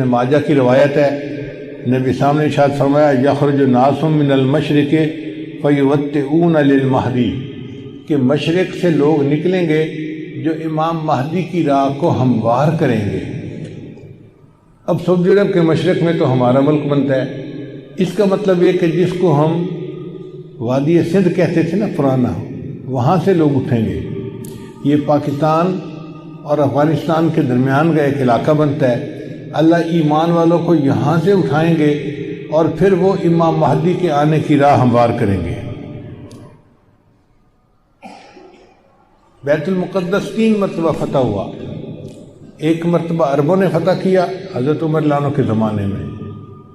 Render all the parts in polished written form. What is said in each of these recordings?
ماجہ کی روایت ہے، نبی صاحب نے ارشاد فرمایا یخرج الناس من المشرق فیوطئون للمہدی، کہ مشرق سے لوگ نکلیں گے جو امام مہدی کی راہ کو ہموار کریں گے۔ اب سعودی عرب کے مشرق میں تو ہمارا ملک بنتا ہے، اس کا مطلب یہ کہ جس کو ہم وادی سندھ کہتے تھے نا پرانا، وہاں سے لوگ اٹھیں گے۔ یہ پاکستان اور افغانستان کے درمیان کا ایک علاقہ بنتا ہے۔ اللہ ایمان والوں کو یہاں سے اٹھائیں گے اور پھر وہ امام مہدی کے آنے کی راہ ہموار کریں گے۔ بیت المقدس 3 مرتبہ فتح ہوا۔ ایک مرتبہ عربوں نے فتح کیا حضرت عمر لانو کے زمانے میں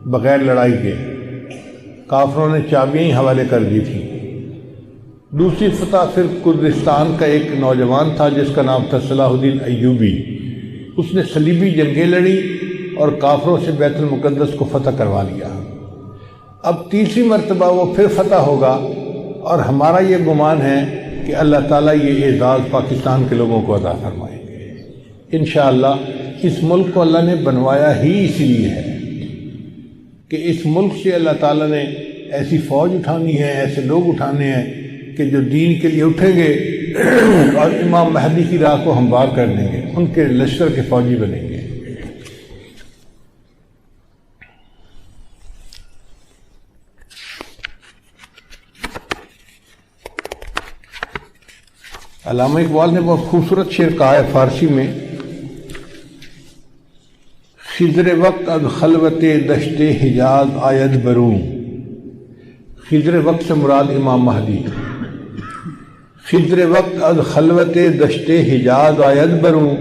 بغیر لڑائی کے، کافروں نے چابیاں ہی حوالے کر دی تھیں۔ دوسری فتح پھر کردستان کا ایک نوجوان تھا جس کا نام تھا صلاح الدین ایوبی، اس نے صلیبی جنگیں لڑی اور کافروں سے بیت المقدس کو فتح کروا لیا۔ اب تیسری مرتبہ وہ پھر فتح ہوگا، اور ہمارا یہ گمان ہے کہ اللہ تعالیٰ یہ اعزاز پاکستان کے لوگوں کو عطا فرمائیں گے انشاءاللہ۔ اس ملک کو اللہ نے بنوایا ہی اسی لیے ہے کہ اس ملک سے اللہ تعالیٰ نے ایسی فوج اٹھانی ہے، ایسے لوگ اٹھانے ہیں کہ جو دین کے لیے اٹھیں گے اور امام مہدی کی راہ کو ہموار کر دیں گے، ان کے لشکر کے فوجی بنیں گے۔ علامہ اقبال نے بہت خوبصورت شعر کہا ہے فارسی میں، خضر وقت از خلوت دشت حجاز آید بروں۔ خضر وقت سے مراد امام مہدی۔ خضر وقت از خلوت دشت حجاز آید بروں،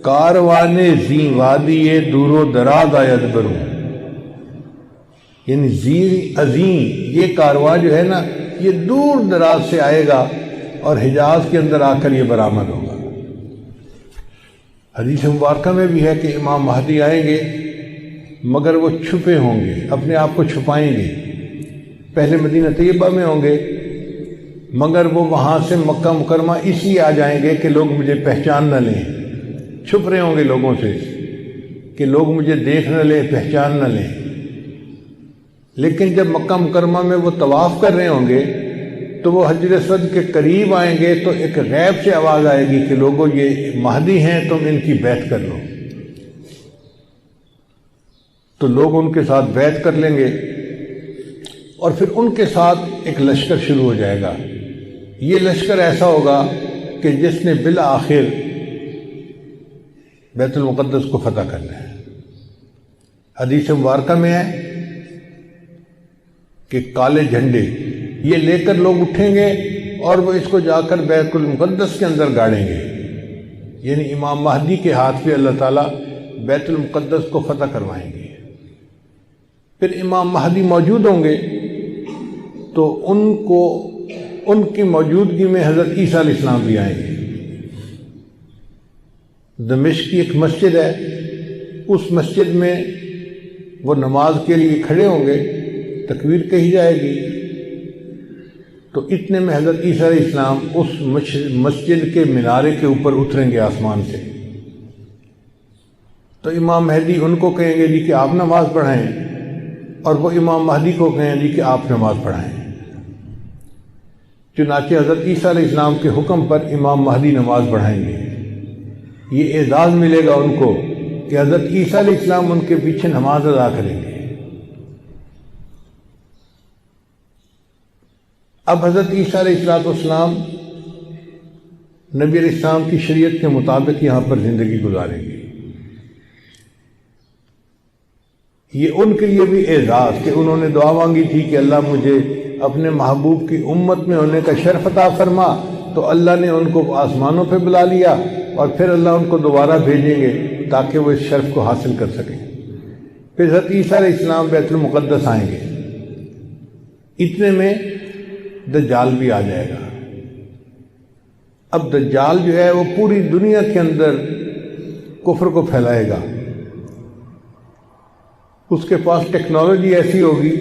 کاروان زی وادی دور و دراز آید بروں۔ یعنی زی عظیم یہ کارواں جو ہے نا، یہ دور دراز سے آئے گا اور حجاز کے اندر آ کر یہ برآمد ہوگا۔ حدیث مبارکہ میں بھی ہے کہ امام مہدی آئیں گے مگر وہ چھپے ہوں گے، اپنے آپ کو چھپائیں گے۔ پہلے مدینہ طیبہ میں ہوں گے مگر وہ وہاں سے مکہ مکرمہ اس لیے آ جائیں گے کہ لوگ مجھے پہچان نہ لیں، چھپ رہے ہوں گے لوگوں سے کہ لوگ مجھے دیکھ نہ لیں، پہچان نہ لیں۔ لیکن جب مکہ مکرمہ میں وہ طواف کر رہے ہوں گے تو وہ حجر اسود کے قریب آئیں گے تو ایک غیب سے آواز آئے گی کہ لوگوں یہ مہدی ہیں، تم ان کی بیعت کر لو۔ تو لوگ ان کے ساتھ بیعت کر لیں گے اور پھر ان کے ساتھ ایک لشکر شروع ہو جائے گا۔ یہ لشکر ایسا ہوگا کہ جس نے بالآخر بیت المقدس کو فتح کرنا ہے۔ حدیث مبارکہ میں ہے کہ کالے جھنڈے یہ لے کر لوگ اٹھیں گے اور وہ اس کو جا کر بیت المقدس کے اندر گاڑیں گے، یعنی امام مہدی کے ہاتھ پہ اللہ تعالیٰ بیت المقدس کو فتح کروائیں گے۔ پھر امام مہدی موجود ہوں گے تو ان کی موجودگی میں حضرت عیسیٰ علیہ السلام بھی آئیں گے۔ دمشق کی ایک مسجد ہے، اس مسجد میں وہ نماز کے لیے کھڑے ہوں گے، تکبیر کہی جائے گی تو اتنے میں حضرت عیسیٰ علیہ السلام اس مسجد کے مینارے کے اوپر اتریں گے آسمان سے۔ تو امام مہدی ان کو کہیں گے جی کہ آپ نماز پڑھائیں، اور وہ امام مہدی کو کہیں جی کہ آپ نماز پڑھائیں۔ چنانچہ حضرت عیسیٰ علیہ السلام کے حکم پر امام مہدی نماز پڑھائیں گے۔ یہ اعزاز ملے گا ان کو کہ حضرت عیسیٰ علیہ السلام ان کے پیچھے نماز ادا کریں گے۔ اب حضرت عیسیٰ علیہ السلام نبی علیہ السلام کی شریعت کے مطابق یہاں پر زندگی گزاریں گے۔ یہ ان کے لیے بھی اعزاز کہ انہوں نے دعا مانگی تھی کہ اللہ مجھے اپنے محبوب کی امت میں ہونے کا شرف عطا فرما، تو اللہ نے ان کو آسمانوں پہ بلا لیا اور پھر اللہ ان کو دوبارہ بھیجیں گے تاکہ وہ اس شرف کو حاصل کر سکیں۔ پھر حضرت عیسیٰ علیہ السلام بیت المقدس آئیں گے۔ اتنے میں دجال بھی آ جائے گا۔ اب دجال جو ہے وہ پوری دنیا کے اندر کفر کو پھیلائے گا۔ اس کے پاس ٹیکنالوجی ایسی ہوگی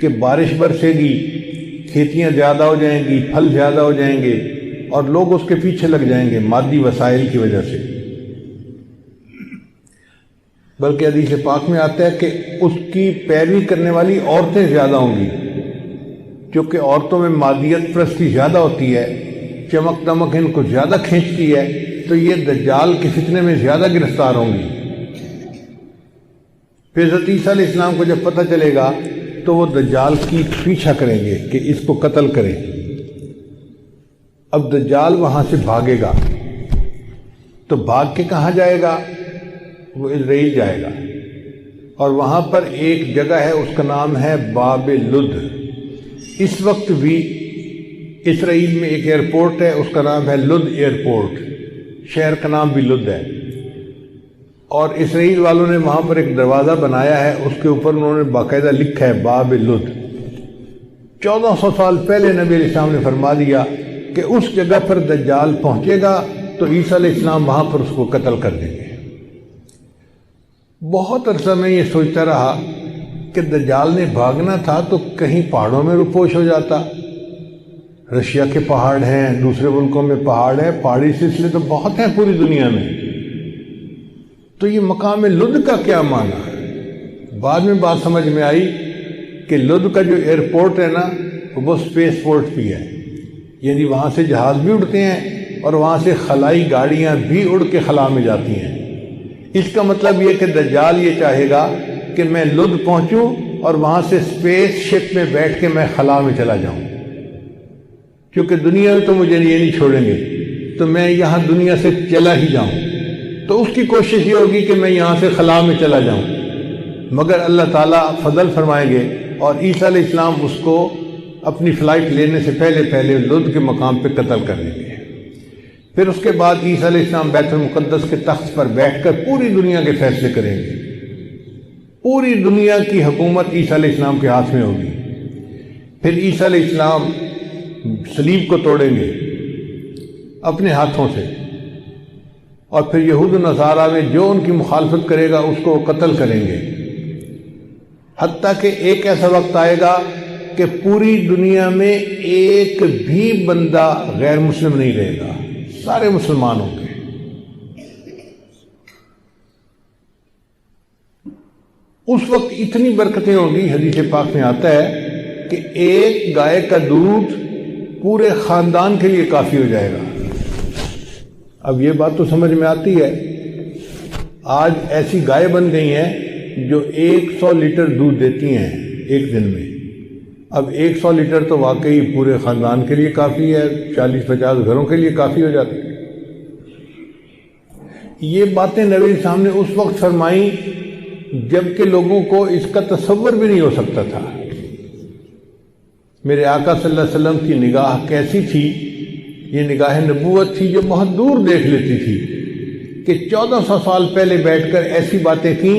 کہ بارش برسے گی، کھیتیاں زیادہ ہو جائیں گی، پھل زیادہ ہو جائیں گے، اور لوگ اس کے پیچھے لگ جائیں گے مادی وسائل کی وجہ سے۔ بلکہ حدیث پاک میں آتا ہے کہ اس کی پیروی کرنے والی عورتیں زیادہ ہوں گی، کیونکہ عورتوں میں مادیت پرستی زیادہ ہوتی ہے، چمک دمک ان کو زیادہ کھینچتی ہے، تو یہ دجال کے فتنے میں زیادہ گرفتار ہوں گی۔ پھر حضرت عیسیٰ علیہ السلام کو جب پتہ چلے گا تو وہ دجال کی پیچھا کریں گے کہ اس کو قتل کریں۔ اب دجال وہاں سے بھاگے گا، تو بھاگ کے کہاں جائے گا؟ وہ اسرائیل جائے گا، اور وہاں پر ایک جگہ ہے، اس کا نام ہے باب لد۔ اس وقت بھی اسرائیل میں ایک ایئرپورٹ ہے، اس کا نام ہے لد ایئرپورٹ، شہر کا نام بھی لد ہے، اور اسرائیل والوں نے وہاں پر ایک دروازہ بنایا ہے، اس کے اوپر انہوں نے باقاعدہ لکھا ہے باب لد۔ 1400 سال پہلے نبی علیہ السلام نے فرما دیا کہ اس جگہ پر دجال پہنچے گا تو عیسیٰ علیہ السلام وہاں پر اس کو قتل کر دیں گے۔ بہت عرصہ میں یہ سوچتا رہا کہ دجال نے بھاگنا تھا تو کہیں پہاڑوں میں روپوش ہو جاتا، رشیا کے پہاڑ ہیں، دوسرے ملکوں میں پہاڑ ہیں، پہاڑی سلسلے تو بہت ہیں پوری دنیا میں، تو یہ مقام لد کا کیا معنی؟ بعد میں بات سمجھ میں آئی کہ لد کا جو ایئرپورٹ ہے نا وہ اسپیس پورٹ بھی ہے، یعنی وہاں سے جہاز بھی اڑتے ہیں اور وہاں سے خلائی گاڑیاں بھی اڑ کے خلا میں جاتی ہیں۔ اس کا مطلب یہ کہ دجال یہ چاہے گا کہ میں لد پہنچوں اور وہاں سے اسپیس شپ میں بیٹھ کے میں خلا میں چلا جاؤں، کیونکہ دنیا میں تو مجھے یہ نہیں چھوڑیں گے، تو میں یہاں دنیا سے چلا ہی جاؤں۔ تو اس کی کوشش یہ ہوگی کہ میں یہاں سے خلا میں چلا جاؤں، مگر اللہ تعالیٰ فضل فرمائیں گے اور عیسیٰ علیہ السلام اس کو اپنی فلائٹ لینے سے پہلے لد کے مقام پہ قتل کر دیں گے۔ پھر اس کے بعد عیسیٰ علیہ السلام بیت المقدس کے تخت پر بیٹھ کر پوری دنیا کے فیصلے کریں گے، پوری دنیا کی حکومت عیسیٰ علیہ السلام کے ہاتھ میں ہوگی۔ پھر عیسیٰ علیہ السلام صلیب کو توڑیں گے اپنے ہاتھوں سے، اور پھر یہود و نصارہ میں جو ان کی مخالفت کرے گا اس کو قتل کریں گے، حتیٰ کہ ایک ایسا وقت آئے گا کہ پوری دنیا میں ایک بھی بندہ غیر مسلم نہیں رہے گا، سارے مسلمان ہوں گے۔ اس وقت اتنی برکتیں ہوں گی، حدیث پاک میں آتا ہے کہ ایک گائے کا دودھ پورے خاندان کے لیے کافی ہو جائے گا۔ اب یہ بات تو سمجھ میں آتی ہے، آج ایسی گائے بن گئی ہیں جو 100 لیٹر دودھ دیتی ہیں ایک دن میں۔ اب 100 لیٹر تو واقعی پورے خاندان کے لیے کافی ہے، 40-50 گھروں کے لیے کافی ہو جاتی ہے۔ یہ باتیں نبی صاحب نے اس وقت فرمائیں جب کہ لوگوں کو اس کا تصور بھی نہیں ہو سکتا تھا۔ میرے آقا صلی اللہ علیہ وسلم کی نگاہ کیسی تھی؟ یہ نگاہ نبوت تھی جو بہت دور دیکھ لیتی تھی، کہ 1400 سال پہلے بیٹھ کر ایسی باتیں کی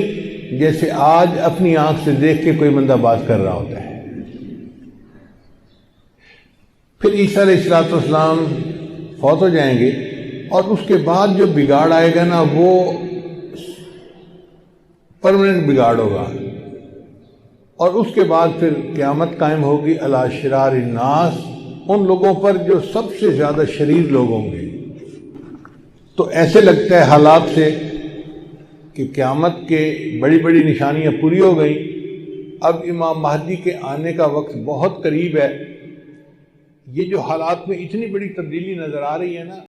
جیسے آج اپنی آنکھ سے دیکھ کے کوئی بندہ بات کر رہا ہوتا ہے۔ پھر عیسیٰ علیہ السلام فوت ہو جائیں گے، اور اس کے بعد جو بگاڑ آئے گا نا وہ پرماننٹ بگاڑ ہوگا، اور اس کے بعد پھر قیامت قائم ہوگی علی شرار الناس، ان لوگوں پر جو سب سے زیادہ شریر لوگ ہوں گے۔ تو ایسے لگتا ہے حالات سے کہ قیامت کے بڑی بڑی نشانیاں پوری ہو گئیں، اب امام مہدی کے آنے کا وقت بہت قریب ہے۔ یہ جو حالات میں اتنی بڑی تبدیلی نظر آ رہی ہے نا،